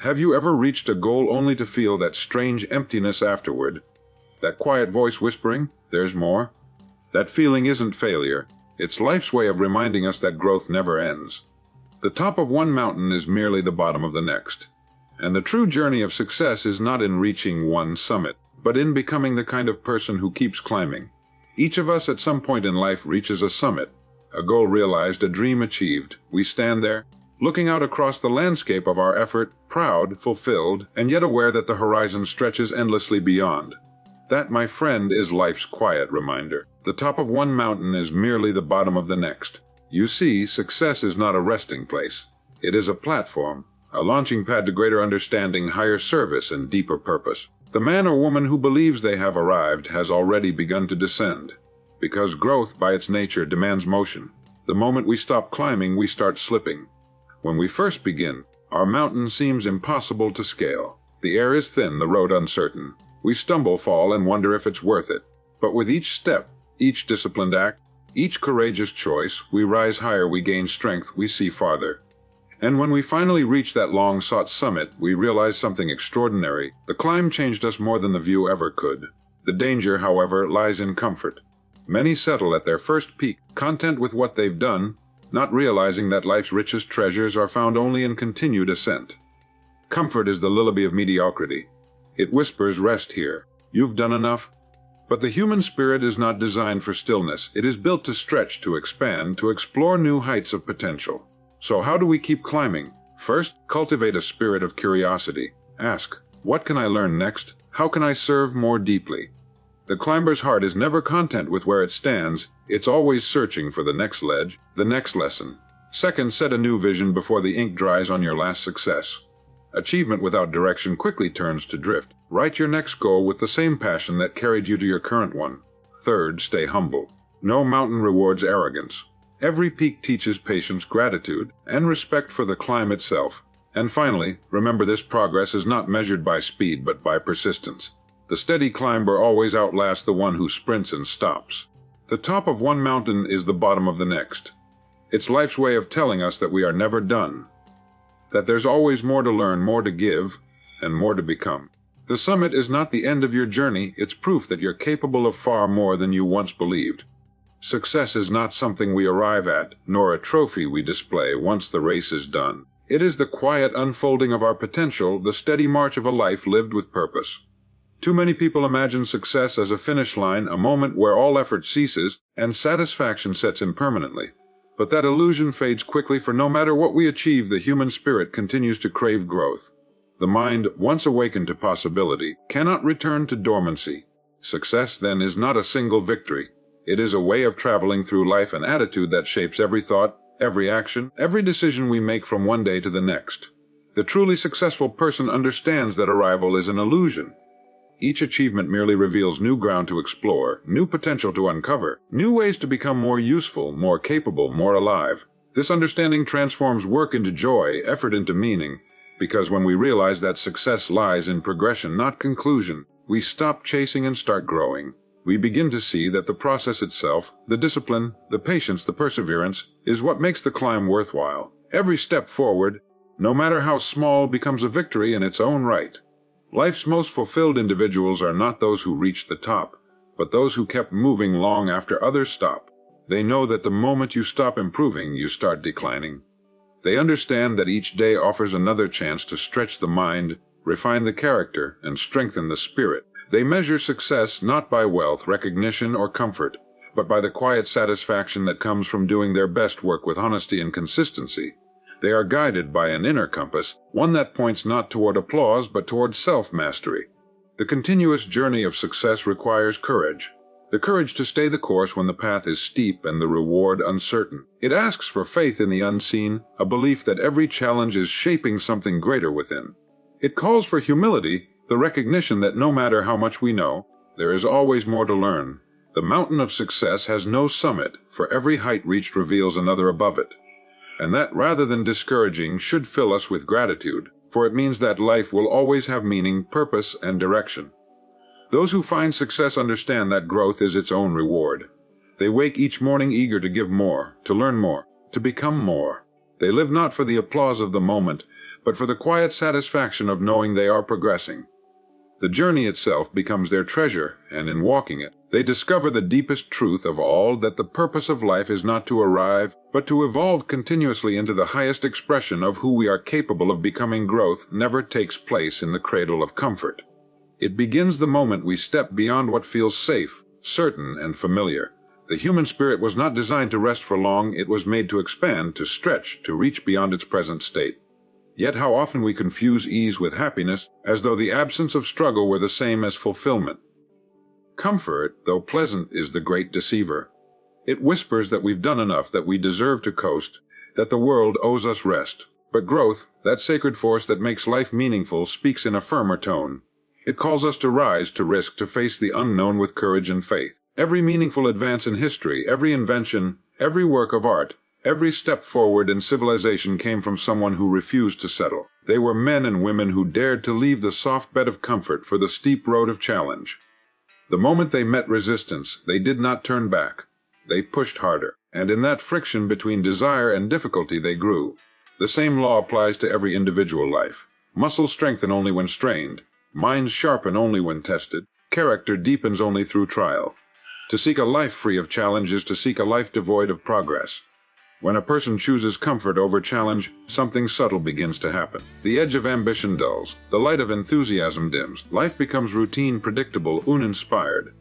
Have you ever reached a goal only to feel that strange emptiness afterward? That quiet voice whispering, "There's more"? That feeling isn't failure. It's life's way of reminding us that growth never ends. The top of one mountain is merely the bottom of the next. And the true journey of success is not in reaching one summit, but in becoming the kind of person who keeps climbing. Each of us at some point in life reaches a summit, a goal realized, a dream achieved. We stand there, looking out across the landscape of our effort, proud, fulfilled, and yet aware that the horizon stretches endlessly beyond. That, my friend, is life's quiet reminder. The top of one mountain is merely the bottom of the next. You see, success is not a resting place. It is a platform, a launching pad to greater understanding, higher service, and deeper purpose. The man or woman who believes they have arrived has already begun to descend, because growth, by its nature, demands motion. The moment we stop climbing, we start slipping. When we first begin, our mountain seems impossible to scale. The air is thin, the road uncertain. We stumble, fall, and wonder if it's worth it. But with each step, each disciplined act, each courageous choice, we rise higher, we gain strength, we see farther. And when we finally reach that long-sought summit, we realize something extraordinary. The climb changed us more than the view ever could. The danger, however, lies in comfort. Many settle at their first peak, content with what they've done, not realizing that life's richest treasures are found only in continued ascent. Comfort is the lullaby of mediocrity. It whispers, "Rest here. You've done enough." But the human spirit is not designed for stillness. It is built to stretch, to expand, to explore new heights of potential. So how do we keep climbing? First, cultivate a spirit of curiosity. Ask, what can I learn next? How can I serve more deeply? The climber's heart is never content with where it stands. It's always searching for the next ledge, the next lesson. Second, set a new vision before the ink dries on your last success. Achievement without direction quickly turns to drift. Write your next goal with the same passion that carried you to your current one. Third, stay humble. No mountain rewards arrogance. Every peak teaches patience, gratitude, and respect for the climb itself. And finally, remember this: progress is not measured by speed but by persistence. The steady climber always outlasts the one who sprints and stops. The top of one mountain is the bottom of the next. It's life's way of telling us that we are never done, that there's always more to learn, more to give, and more to become. The summit is not the end of your journey, it's proof that you're capable of far more than you once believed. Success is not something we arrive at, nor a trophy we display once the race is done. It is the quiet unfolding of our potential, the steady march of a life lived with purpose. Too many people imagine success as a finish line, a moment where all effort ceases and satisfaction sets in permanently. But that illusion fades quickly, for no matter what we achieve, the human spirit continues to crave growth. The mind, once awakened to possibility, cannot return to dormancy. Success, then, is not a single victory. It is a way of traveling through life, an attitude that shapes every thought, every action, every decision we make from one day to the next. The truly successful person understands that arrival is an illusion. Each achievement merely reveals new ground to explore, new potential to uncover, new ways to become more useful, more capable, more alive. This understanding transforms work into joy, effort into meaning, because when we realize that success lies in progression, not conclusion, we stop chasing and start growing. We begin to see that the process itself, the discipline, the patience, the perseverance, is what makes the climb worthwhile. Every step forward, no matter how small, becomes a victory in its own right. Life's most fulfilled individuals are not those who reached the top, but those who kept moving long after others stopped. They know that the moment you stop improving, you start declining. They understand that each day offers another chance to stretch the mind, refine the character, and strengthen the spirit. They measure success not by wealth, recognition, or comfort, but by the quiet satisfaction that comes from doing their best work with honesty and consistency. They are guided by an inner compass, one that points not toward applause but toward self-mastery. The continuous journey of success requires courage. The courage to stay the course when the path is steep and the reward uncertain. It asks for faith in the unseen, a belief that every challenge is shaping something greater within. It calls for humility, the recognition that no matter how much we know, there is always more to learn. The mountain of success has no summit, for every height reached reveals another above it. And that, rather than discouraging, should fill us with gratitude, for it means that life will always have meaning, purpose, and direction. Those who find success understand that growth is its own reward. They wake each morning eager to give more, to learn more, to become more. They live not for the applause of the moment, but for the quiet satisfaction of knowing they are progressing. The journey itself becomes their treasure, and in walking it, they discover the deepest truth of all, that the purpose of life is not to arrive, but to evolve continuously into the highest expression of who we are capable of becoming. Growth never takes place in the cradle of comfort. It begins the moment we step beyond what feels safe, certain, and familiar. The human spirit was not designed to rest for long. It was made to expand, to stretch, to reach beyond its present state. Yet how often we confuse ease with happiness, as though the absence of struggle were the same as fulfillment. Comfort, though pleasant, is the great deceiver. It whispers that we've done enough, that we deserve to coast, that the world owes us rest. But growth, that sacred force that makes life meaningful, speaks in a firmer tone. It calls us to rise, to risk, to face the unknown with courage and faith. Every meaningful advance in history, every invention, every work of art, every step forward in civilization came from someone who refused to settle. They were men and women who dared to leave the soft bed of comfort for the steep road of challenge. The moment they met resistance, they did not turn back. They pushed harder, and in that friction between desire and difficulty they grew. The same law applies to every individual life. Muscles strengthen only when strained. Minds sharpen only when tested. Character deepens only through trial. To seek a life free of challenge is to seek a life devoid of progress. When a person chooses comfort over challenge, something subtle begins to happen. The edge of ambition dulls, the light of enthusiasm dims, life becomes routine, predictable, uninspired.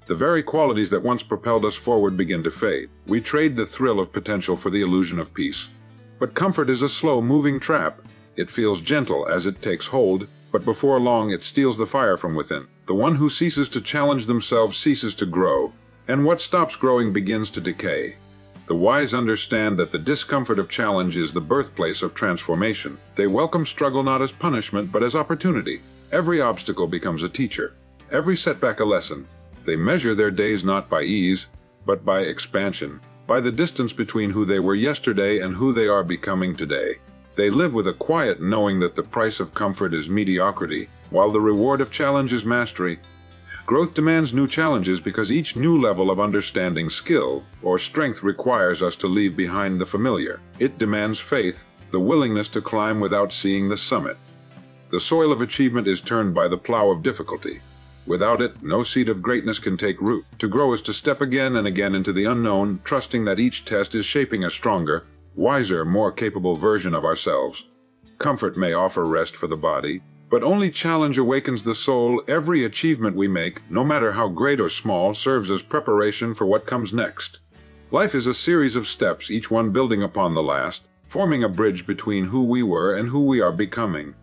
The very qualities that once propelled us forward begin to fade. We trade the thrill of potential for the illusion of peace. But comfort is a slow-moving trap. It feels gentle as it takes hold, but before long it steals the fire from within. The one who ceases to challenge themselves ceases to grow, and what stops growing begins to decay. The wise understand that the discomfort of challenge is the birthplace of transformation. They welcome struggle not as punishment, but as opportunity. Every obstacle becomes a teacher, every setback a lesson. They measure their days not by ease, but by expansion, by the distance between who they were yesterday and who they are becoming today. They live with a quiet knowing that the price of comfort is mediocrity, while the reward of challenge is mastery. Growth demands new challenges because each new level of understanding, skill, or strength requires us to leave behind the familiar. It demands faith, the willingness to climb without seeing the summit. The soil of achievement is turned by the plow of difficulty. Without it, no seed of greatness can take root. To grow is to step again and again into the unknown, trusting that each test is shaping a stronger, wiser, more capable version of ourselves. Comfort may offer rest for the body, but only challenge awakens the soul. Every achievement we make, no matter how great or small, serves as preparation for what comes next. Life is a series of steps, each one building upon the last, forming a bridge between who we were and who we are becoming.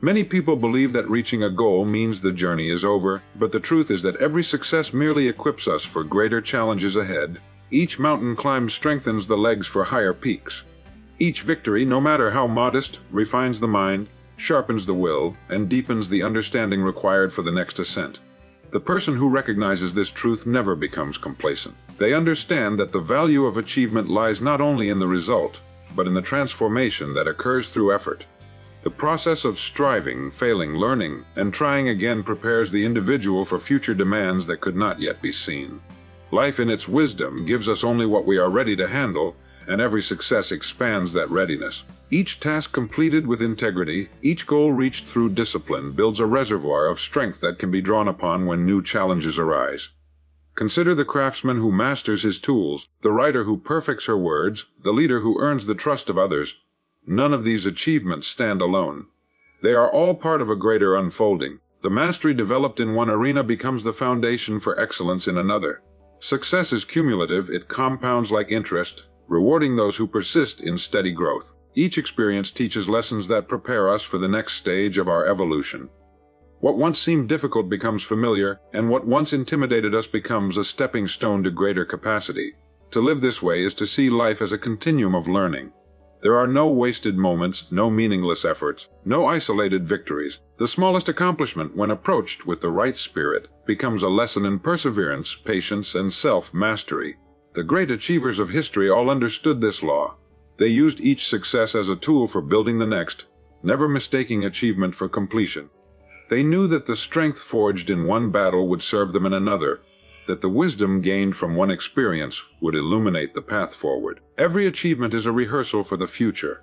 Many people believe that reaching a goal means the journey is over, but the truth is that every success merely equips us for greater challenges ahead. Each mountain climb strengthens the legs for higher peaks. Each victory, no matter how modest, refines the mind, sharpens the will, and deepens the understanding required for the next ascent. The person who recognizes this truth never becomes complacent. They understand that the value of achievement lies not only in the result, but in the transformation that occurs through effort. The process of striving, failing, learning, and trying again prepares the individual for future demands that could not yet be seen. Life in its wisdom gives us only what we are ready to handle, and every success expands that readiness. Each task completed with integrity, each goal reached through discipline, builds a reservoir of strength that can be drawn upon when new challenges arise. Consider the craftsman who masters his tools, the writer who perfects her words, the leader who earns the trust of others. None of these achievements stand alone. They are all part of a greater unfolding. The mastery developed in one arena becomes the foundation for excellence in another. Success is cumulative, it compounds like interest, rewarding those who persist in steady growth. Each experience teaches lessons that prepare us for the next stage of our evolution. What once seemed difficult becomes familiar, and what once intimidated us becomes a stepping stone to greater capacity. To live this way is to see life as a continuum of learning. There are no wasted moments, no meaningless efforts, no isolated victories. The smallest accomplishment, when approached with the right spirit, becomes a lesson in perseverance, patience, and self-mastery. The great achievers of history all understood this law. They used each success as a tool for building the next, never mistaking achievement for completion. They knew that the strength forged in one battle would serve them in another, that the wisdom gained from one experience would illuminate the path forward. Every achievement is a rehearsal for the future.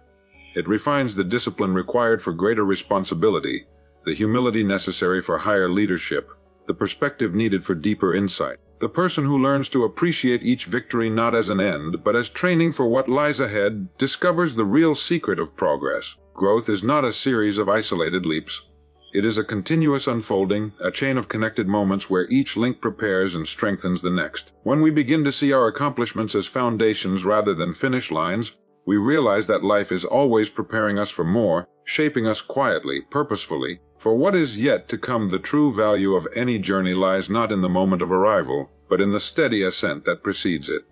It refines the discipline required for greater responsibility, the humility necessary for higher leadership, the perspective needed for deeper insight. The person who learns to appreciate each victory not as an end, but as training for what lies ahead, discovers the real secret of progress. Growth is not a series of isolated leaps. It is a continuous unfolding, a chain of connected moments where each link prepares and strengthens the next. When we begin to see our accomplishments as foundations rather than finish lines, we realize that life is always preparing us for more, shaping us quietly, purposefully. For what is yet to come, the true value of any journey lies not in the moment of arrival, but in the steady ascent that precedes it.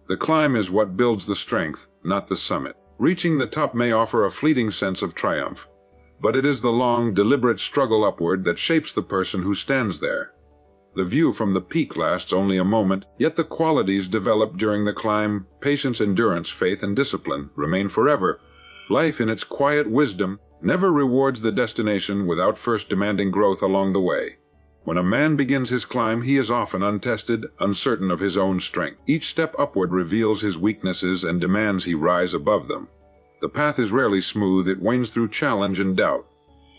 The climb is what builds the strength, not the summit. Reaching the top may offer a fleeting sense of triumph, but it is the long, deliberate struggle upward that shapes the person who stands there. The view from the peak lasts only a moment, yet the qualities developed during the climb, patience, endurance, faith, and discipline, remain forever. Life, in its quiet wisdom, never rewards the destination without first demanding growth along the way. When a man begins his climb, he is often untested, uncertain of his own strength. Each step upward reveals his weaknesses and demands he rise above them. The path is rarely smooth, it wanes through challenge and doubt.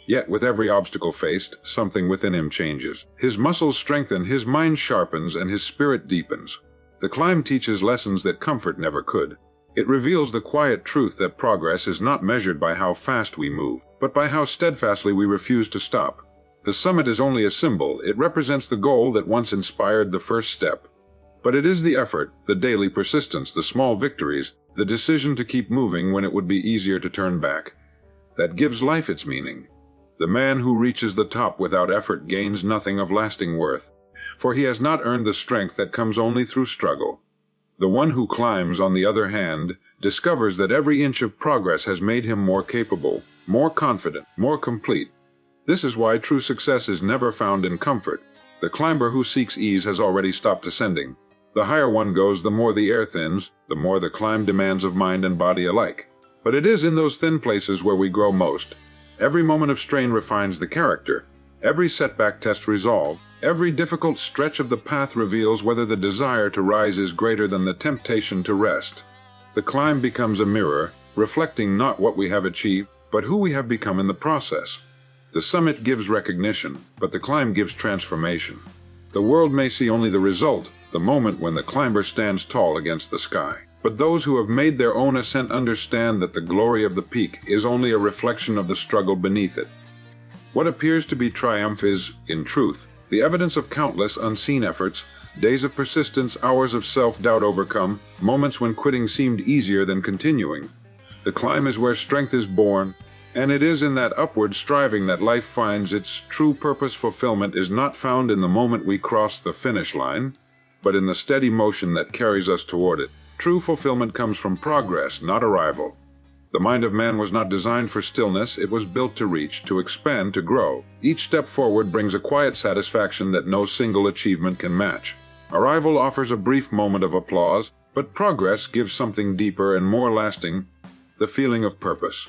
Yet with every obstacle faced, something within him changes. His muscles strengthen, his mind sharpens, and his spirit deepens. The climb teaches lessons that comfort never could. It reveals the quiet truth that progress is not measured by how fast we move, but by how steadfastly we refuse to stop. The summit is only a symbol. It represents the goal that once inspired the first step. But it is the effort, the daily persistence, the small victories, the decision to keep moving when it would be easier to turn back, that gives life its meaning. The man who reaches the top without effort gains nothing of lasting worth, for he has not earned the strength that comes only through struggle. The one who climbs, on the other hand, discovers that every inch of progress has made him more capable, more confident, more complete. This is why true success is never found in comfort. The climber who seeks ease has already stopped ascending. The higher one goes, the more the air thins, the more the climb demands of mind and body alike. But it is in those thin places where we grow most. Every moment of strain refines the character. Every setback tests resolve. Every difficult stretch of the path reveals whether the desire to rise is greater than the temptation to rest. The climb becomes a mirror, reflecting not what we have achieved, but who we have become in the process. The summit gives recognition, but the climb gives transformation. The world may see only the result, the moment when the climber stands tall against the sky. But those who have made their own ascent understand that the glory of the peak is only a reflection of the struggle beneath it. What appears to be triumph is, in truth, the evidence of countless unseen efforts, days of persistence, hours of self-doubt overcome, moments when quitting seemed easier than continuing. The climb is where strength is born, and it is in that upward striving that life finds its true purpose. Fulfillment is not found in the moment we cross the finish line, but in the steady motion that carries us toward it. True fulfillment comes from progress, not arrival. The mind of man was not designed for stillness, it was built to reach, to expand, to grow. Each step forward brings a quiet satisfaction that no single achievement can match. Arrival offers a brief moment of applause, but progress gives something deeper and more lasting, the feeling of purpose.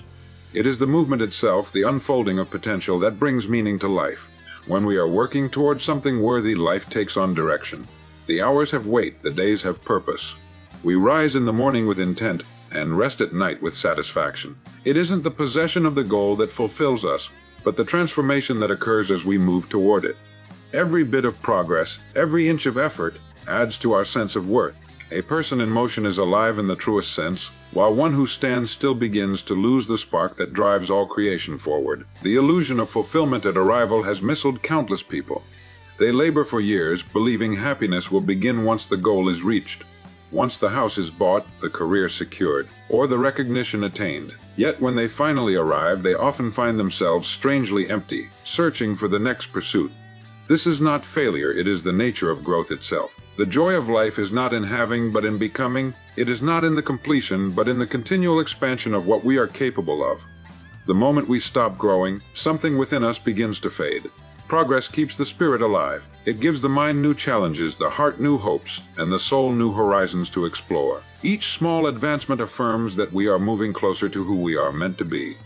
It is the movement itself, the unfolding of potential, that brings meaning to life. When we are working towards something worthy, life takes on direction. The hours have weight, the days have purpose. We rise in the morning with intent, and rest at night with satisfaction. It isn't the possession of the goal that fulfills us, but the transformation that occurs as we move toward it. Every bit of progress, every inch of effort, adds to our sense of worth. A person in motion is alive in the truest sense, while one who stands still begins to lose the spark that drives all creation forward. The illusion of fulfillment at arrival has misled countless people. They labor for years, believing happiness will begin once the goal is reached. Once the house is bought, the career secured, or the recognition attained. Yet when they finally arrive, they often find themselves strangely empty, searching for the next pursuit. This is not failure, it is the nature of growth itself. The joy of life is not in having, but in becoming. It is not in the completion, but in the continual expansion of what we are capable of. The moment we stop growing, something within us begins to fade. Progress keeps the spirit alive. It gives the mind new challenges, the heart new hopes, and the soul new horizons to explore. Each small advancement affirms that we are moving closer to who we are meant to be.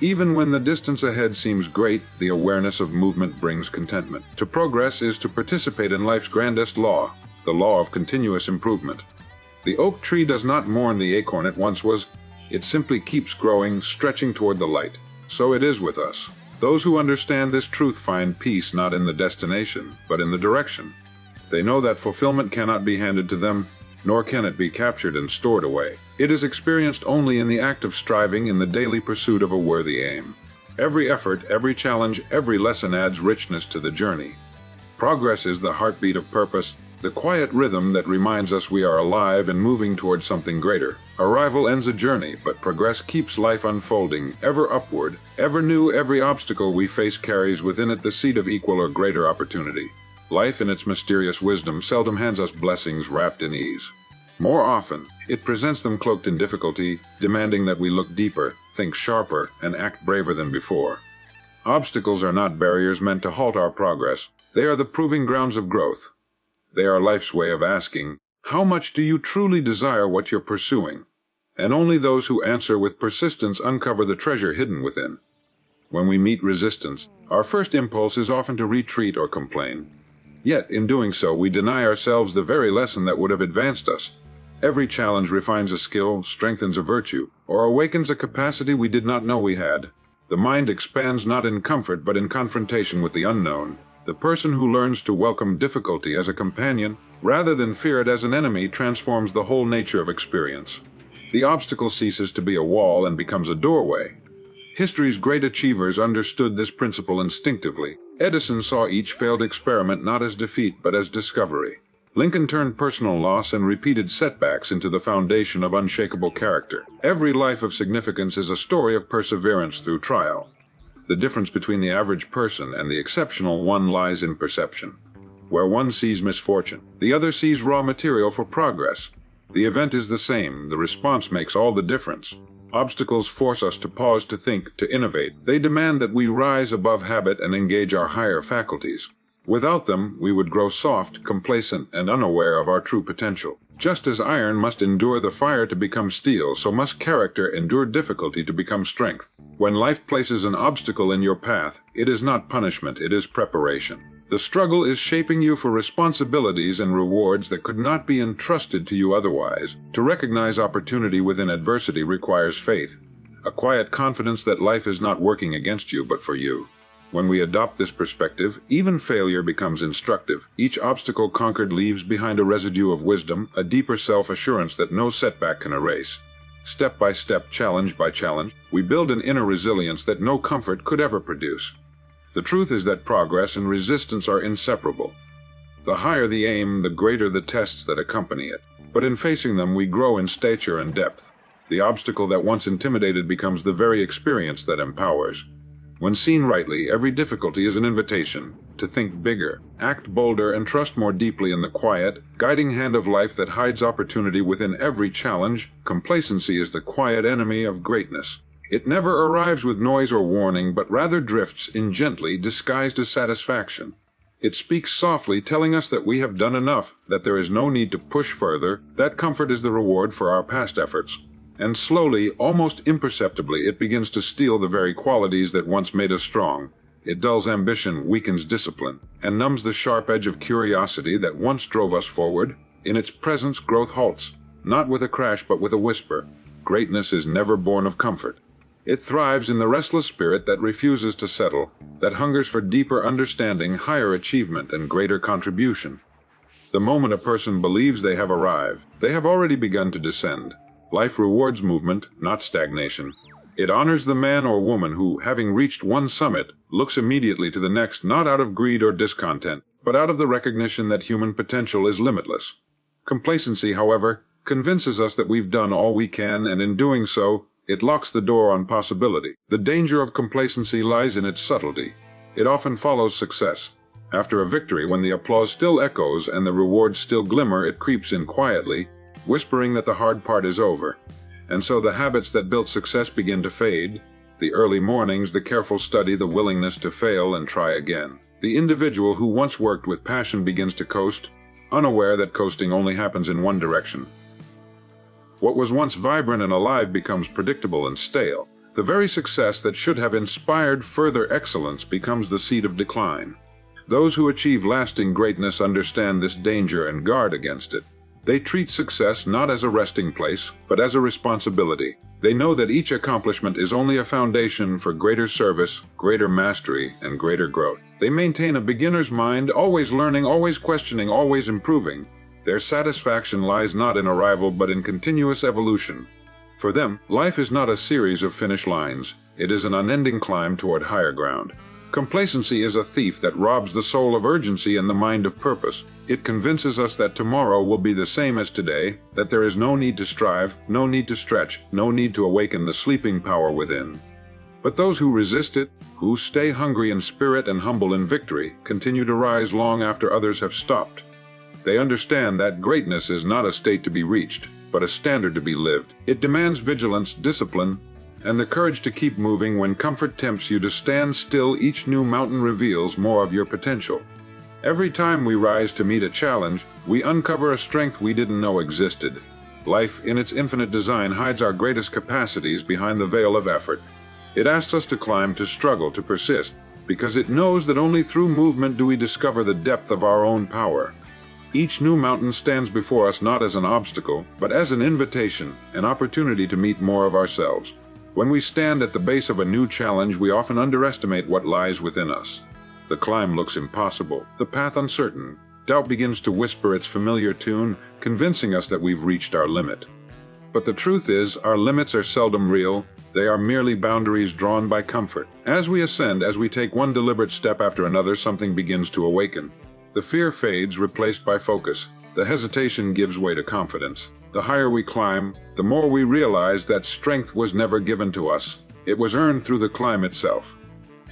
Even when the distance ahead seems great, the awareness of movement brings contentment. To progress is to participate in life's grandest law, the law of continuous improvement. The oak tree does not mourn the acorn it once was, It simply keeps growing, stretching toward the light. So it is with us. Those who understand this truth find peace not in the destination, but in the direction. They know that fulfillment cannot be handed to them, nor can it be captured and stored away. It is experienced only in the act of striving in the daily pursuit of a worthy aim. Every effort, every challenge, every lesson adds richness to the journey. Progress is the heartbeat of purpose, the quiet rhythm that reminds us we are alive and moving towards something greater. Arrival ends a journey, but progress keeps life unfolding, ever upward, ever new. Every obstacle we face carries within it the seed of equal or greater opportunity. Life, in its mysterious wisdom, seldom hands us blessings wrapped in ease. More often, it presents them cloaked in difficulty, demanding that we look deeper, think sharper, and act braver than before. Obstacles are not barriers meant to halt our progress. They are the proving grounds of growth. They are life's way of asking, how much do you truly desire what you're pursuing? And only those who answer with persistence uncover the treasure hidden within. When we meet resistance, our first impulse is often to retreat or complain. Yet, in doing so, we deny ourselves the very lesson that would have advanced us. Every challenge refines a skill, strengthens a virtue, or awakens a capacity we did not know we had. The mind expands not in comfort but in confrontation with the unknown. The person who learns to welcome difficulty as a companion, rather than fear it as an enemy, transforms the whole nature of experience. The obstacle ceases to be a wall and becomes a doorway. History's great achievers understood this principle instinctively. Edison saw each failed experiment not as defeat but as discovery. Lincoln turned personal loss and repeated setbacks into the foundation of unshakable character. Every life of significance is a story of perseverance through trial. The difference between the average person and the exceptional one lies in perception. Where one sees misfortune, the other sees raw material for progress. The event is the same, the response makes all the difference. Obstacles force us to pause, to think, to innovate. They demand that we rise above habit and engage our higher faculties. Without them, we would grow soft, complacent, and unaware of our true potential. Just as iron must endure the fire to become steel, so must character endure difficulty to become strength. When life places an obstacle in your path, it is not punishment, it is preparation. The struggle is shaping you for responsibilities and rewards that could not be entrusted to you otherwise. To recognize opportunity within adversity requires faith, a quiet confidence that life is not working against you but for you. When we adopt this perspective, even failure becomes instructive. Each obstacle conquered leaves behind a residue of wisdom, a deeper self-assurance that no setback can erase. Step by step, challenge by challenge, we build an inner resilience that no comfort could ever produce. The truth is that progress and resistance are inseparable. The higher the aim, the greater the tests that accompany it. But in facing them, we grow in stature and depth. The obstacle that once intimidated becomes the very experience that empowers. When seen rightly, every difficulty is an invitation to think bigger, act bolder, and trust more deeply in the quiet, guiding hand of life that hides opportunity within every challenge. Complacency is the quiet enemy of greatness. It never arrives with noise or warning, but rather drifts in gently, disguised as satisfaction. It speaks softly, telling us that we have done enough, that there is no need to push further. That comfort is the reward for our past efforts. And slowly, almost imperceptibly, it begins to steal the very qualities that once made us strong. It dulls ambition, weakens discipline, and numbs the sharp edge of curiosity that once drove us forward. In its presence, growth halts, not with a crash but with a whisper. Greatness is never born of comfort. It thrives in the restless spirit that refuses to settle, that hungers for deeper understanding, higher achievement, and greater contribution. The moment a person believes they have arrived, they have already begun to descend. Life rewards movement, not stagnation. It honors the man or woman who, having reached one summit, looks immediately to the next, not out of greed or discontent, but out of the recognition that human potential is limitless. Complacency, however, convinces us that we've done all we can, and in doing so, it locks the door on possibility. The danger of complacency lies in its subtlety. It often follows success. After a victory, when the applause still echoes and the rewards still glimmer, it creeps in quietly, whispering that the hard part is over. And so the habits that built success begin to fade. The early mornings, the careful study, the willingness to fail and try again. The individual who once worked with passion begins to coast, unaware that coasting only happens in one direction. What was once vibrant and alive becomes predictable and stale. The very success that should have inspired further excellence becomes the seed of decline. Those who achieve lasting greatness understand this danger and guard against it. They treat success not as a resting place, but as a responsibility. They know that each accomplishment is only a foundation for greater service, greater mastery, and greater growth. They maintain a beginner's mind, always learning, always questioning, always improving. Their satisfaction lies not in arrival, but in continuous evolution. For them, life is not a series of finish lines. It is an unending climb toward higher ground. Complacency is a thief that robs the soul of urgency and the mind of purpose. It convinces us that tomorrow will be the same as today, that there is no need to strive, no need to stretch, no need to awaken the sleeping power within. But those who resist it, who stay hungry in spirit and humble in victory, continue to rise long after others have stopped. They understand that greatness is not a state to be reached, but a standard to be lived. It demands vigilance, discipline, and the courage to keep moving when comfort tempts you to stand still. Each new mountain reveals more of your potential. Every time we rise to meet a challenge, we uncover a strength we didn't know existed. Life, in its infinite design, hides our greatest capacities behind the veil of effort. It asks us to climb, to struggle, to persist, because it knows that only through movement do we discover the depth of our own power. Each new mountain stands before us not as an obstacle, but as an invitation, an opportunity to meet more of ourselves. When we stand at the base of a new challenge, we often underestimate what lies within us. The climb looks impossible, the path uncertain. Doubt begins to whisper its familiar tune, convincing us that we've reached our limit. But the truth is, our limits are seldom real. They are merely boundaries drawn by comfort. As we ascend, as we take one deliberate step after another, something begins to awaken. The fear fades, replaced by focus. The hesitation gives way to confidence. The higher we climb, the more we realize that strength was never given to us. It was earned through the climb itself.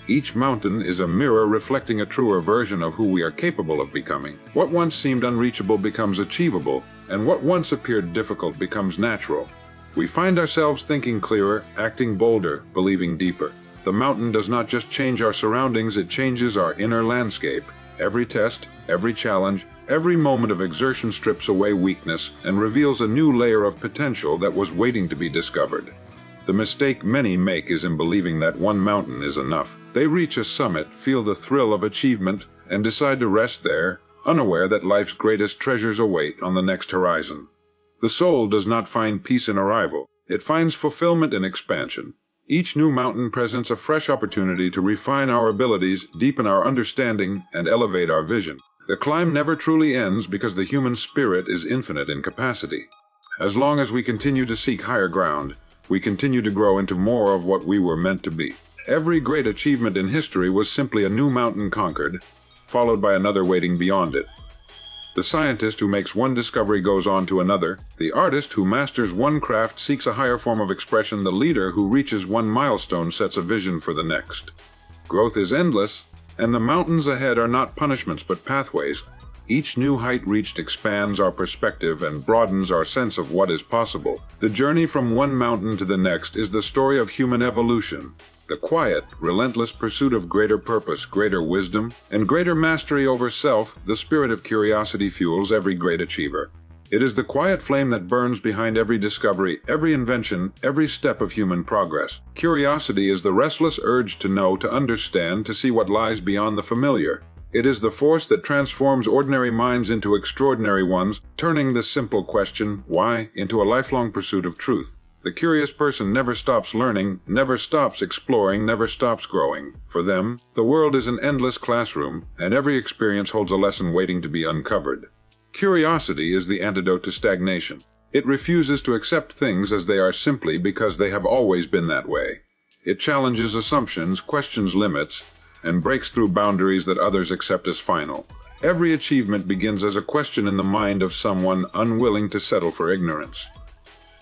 Each mountain is a mirror reflecting a truer version of who we are capable of becoming. What once seemed unreachable becomes achievable, and what once appeared difficult becomes natural. We find ourselves thinking clearer, acting bolder, believing deeper. The mountain does not just change our surroundings, it changes our inner landscape. Every test, every challenge, every moment of exertion strips away weakness and reveals a new layer of potential that was waiting to be discovered. The mistake many make is in believing that one mountain is enough. They reach a summit, feel the thrill of achievement, and decide to rest there, unaware that life's greatest treasures await on the next horizon. The soul does not find peace in arrival. It finds fulfillment in expansion. Each new mountain presents a fresh opportunity to refine our abilities, deepen our understanding, and elevate our vision. The climb never truly ends because the human spirit is infinite in capacity. As long as we continue to seek higher ground, we continue to grow into more of what we were meant to be. Every great achievement in history was simply a new mountain conquered, followed by another waiting beyond it. The scientist who makes one discovery goes on to another. The artist who masters one craft seeks a higher form of expression. The leader who reaches one milestone sets a vision for the next. Growth is endless, and the mountains ahead are not punishments but pathways. Each new height reached expands our perspective and broadens our sense of what is possible. The journey from one mountain to the next is the story of human evolution. The quiet, relentless pursuit of greater purpose, greater wisdom, and greater mastery over self. The spirit of curiosity fuels every great achiever. It is the quiet flame that burns behind every discovery, every invention, every step of human progress. Curiosity is the restless urge to know, to understand, to see what lies beyond the familiar. It is the force that transforms ordinary minds into extraordinary ones, turning the simple question, why, into a lifelong pursuit of truth. The curious person never stops learning, never stops exploring, never stops growing. For them, the world is an endless classroom, and every experience holds a lesson waiting to be uncovered. Curiosity is the antidote to stagnation. It refuses to accept things as they are simply because they have always been that way. It challenges assumptions, questions limits, and breaks through boundaries that others accept as final. Every achievement begins as a question in the mind of someone unwilling to settle for ignorance.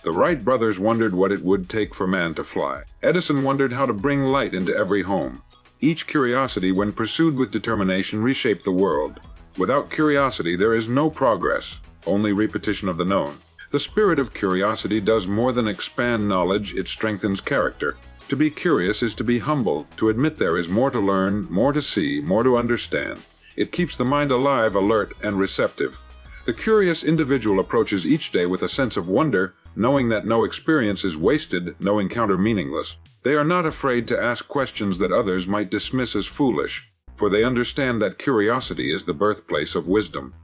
The Wright brothers wondered what it would take for man to fly. Edison wondered how to bring light into every home. Each curiosity, when pursued with determination, reshaped the world. Without curiosity, there is no progress, only repetition of the known. The spirit of curiosity does more than expand knowledge, it strengthens character. To be curious is to be humble, to admit there is more to learn, more to see, more to understand. It keeps the mind alive, alert, and receptive. The curious individual approaches each day with a sense of wonder, knowing that no experience is wasted, no encounter meaningless. They are not afraid to ask questions that others might dismiss as foolish, for they understand that curiosity is the birthplace of wisdom.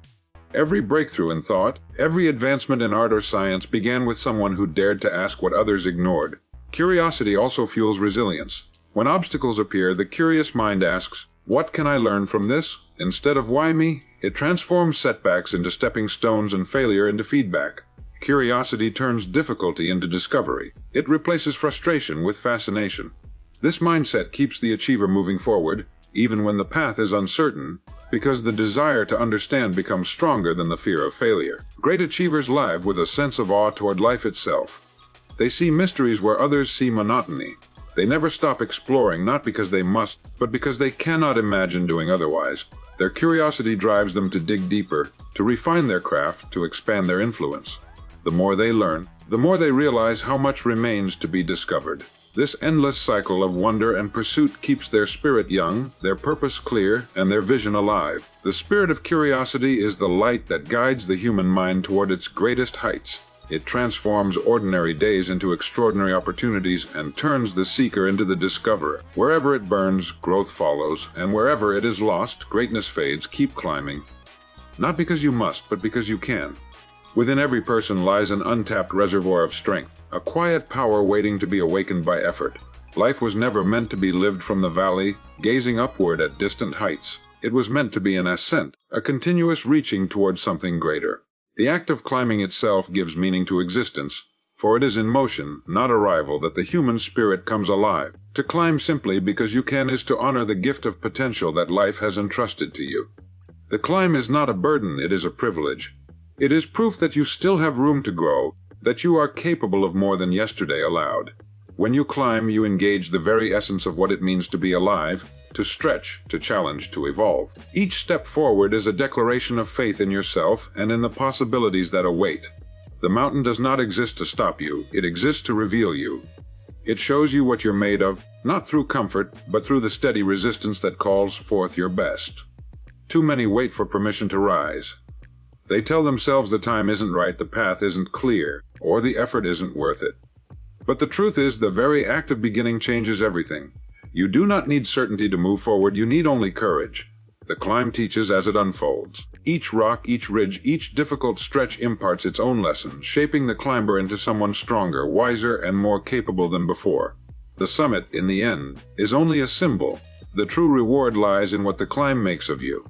Every breakthrough in thought, every advancement in art or science began with someone who dared to ask what others ignored. Curiosity also fuels resilience. When obstacles appear, the curious mind asks, "What can I learn from this?" Instead of "Why me?" It transforms setbacks into stepping stones and failure into feedback. Curiosity turns difficulty into discovery. It replaces frustration with fascination. This mindset keeps the achiever moving forward, even when the path is uncertain, because the desire to understand becomes stronger than the fear of failure. Great achievers live with a sense of awe toward life itself. They see mysteries where others see monotony. They never stop exploring, not because they must, but because they cannot imagine doing otherwise. Their curiosity drives them to dig deeper, to refine their craft, to expand their influence. The more they learn, the more they realize how much remains to be discovered. This endless cycle of wonder and pursuit keeps their spirit young, their purpose clear, and their vision alive. The spirit of curiosity is the light that guides the human mind toward its greatest heights. It transforms ordinary days into extraordinary opportunities and turns the seeker into the discoverer. Wherever it burns, growth follows, and wherever it is lost, greatness fades. Keep climbing. Not because you must, but because you can. Within every person lies an untapped reservoir of strength, a quiet power waiting to be awakened by effort. Life was never meant to be lived from the valley, gazing upward at distant heights. It was meant to be an ascent, a continuous reaching towards something greater. The act of climbing itself gives meaning to existence, for it is in motion, not arrival, that the human spirit comes alive. To climb simply because you can is to honor the gift of potential that life has entrusted to you. The climb is not a burden, it is a privilege. It is proof that you still have room to grow, that you are capable of more than yesterday allowed. When you climb, you engage the very essence of what it means to be alive, to stretch, to challenge, to evolve. Each step forward is a declaration of faith in yourself and in the possibilities that await. The mountain does not exist to stop you, it exists to reveal you. It shows you what you're made of, not through comfort, but through the steady resistance that calls forth your best. Too many wait for permission to rise. They tell themselves the time isn't right, the path isn't clear, or the effort isn't worth it. But the truth is, the very act of beginning changes everything. You do not need certainty to move forward, you need only courage. The climb teaches as it unfolds. Each rock, each ridge, each difficult stretch imparts its own lesson, shaping the climber into someone stronger, wiser, and more capable than before. The summit, in the end, is only a symbol. The true reward lies in what the climb makes of you.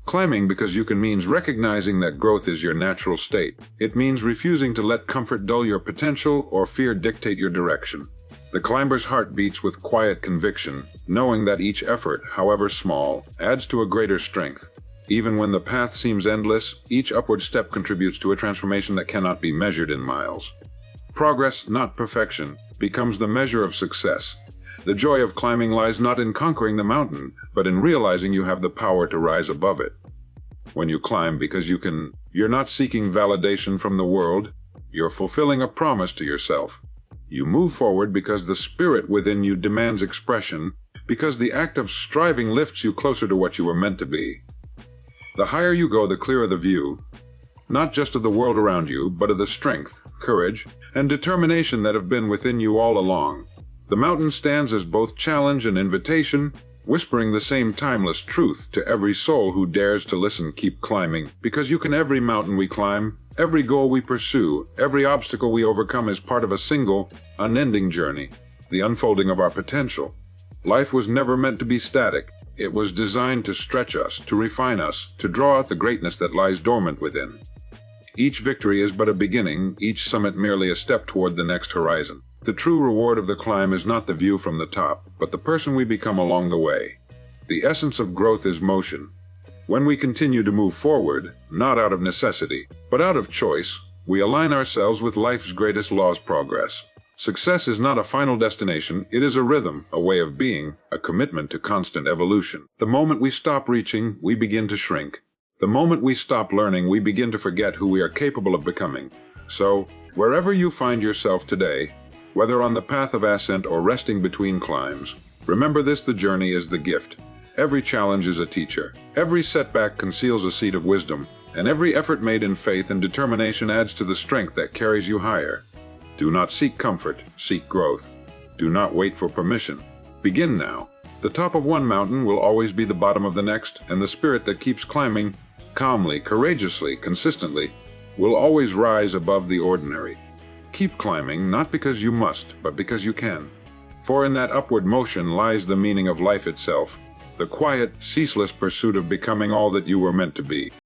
Climbing because you can means recognizing that growth is your natural state. It means refusing to let comfort dull your potential or fear dictate your direction. The climber's heart beats with quiet conviction, knowing that each effort, however small, adds to a greater strength. Even when the path seems endless, each upward step contributes to a transformation that cannot be measured in miles. Progress, not perfection, becomes the measure of success. The joy of climbing lies not in conquering the mountain, but in realizing you have the power to rise above it. When you climb because you can, you're not seeking validation from the world, you're fulfilling a promise to yourself. You move forward because the spirit within you demands expression, because the act of striving lifts you closer to what you were meant to be. The higher you go, the clearer the view, not just of the world around you, but of the strength, courage, and determination that have been within you all along. The mountain stands as both challenge and invitation, whispering the same timeless truth to every soul who dares to listen. Keep climbing, because you can. Every mountain we climb, every goal we pursue, every obstacle we overcome is part of a single, unending journey, the unfolding of our potential. Life was never meant to be static. It was designed to stretch us, to refine us, to draw out the greatness that lies dormant within. Each victory is but a beginning, each summit merely a step toward the next horizon. The true reward of the climb is not the view from the top, but the person we become along the way. The essence of growth is motion. When we continue to move forward, not out of necessity, but out of choice, we align ourselves with life's greatest laws: progress. Success is not a final destination, it is a rhythm, a way of being, a commitment to constant evolution. The moment we stop reaching, we begin to shrink. The moment we stop learning, we begin to forget who we are capable of becoming. So, wherever you find yourself today, whether on the path of ascent or resting between climbs, remember this: the journey is the gift. Every challenge is a teacher. Every setback conceals a seed of wisdom, and every effort made in faith and determination adds to the strength that carries you higher. Do not seek comfort, seek growth. Do not wait for permission. Begin now. The top of one mountain will always be the bottom of the next, and the spirit that keeps climbing calmly, courageously, consistently, will always rise above the ordinary. Keep climbing, not because you must, but because you can. For in that upward motion lies the meaning of life itself, the quiet, ceaseless pursuit of becoming all that you were meant to be.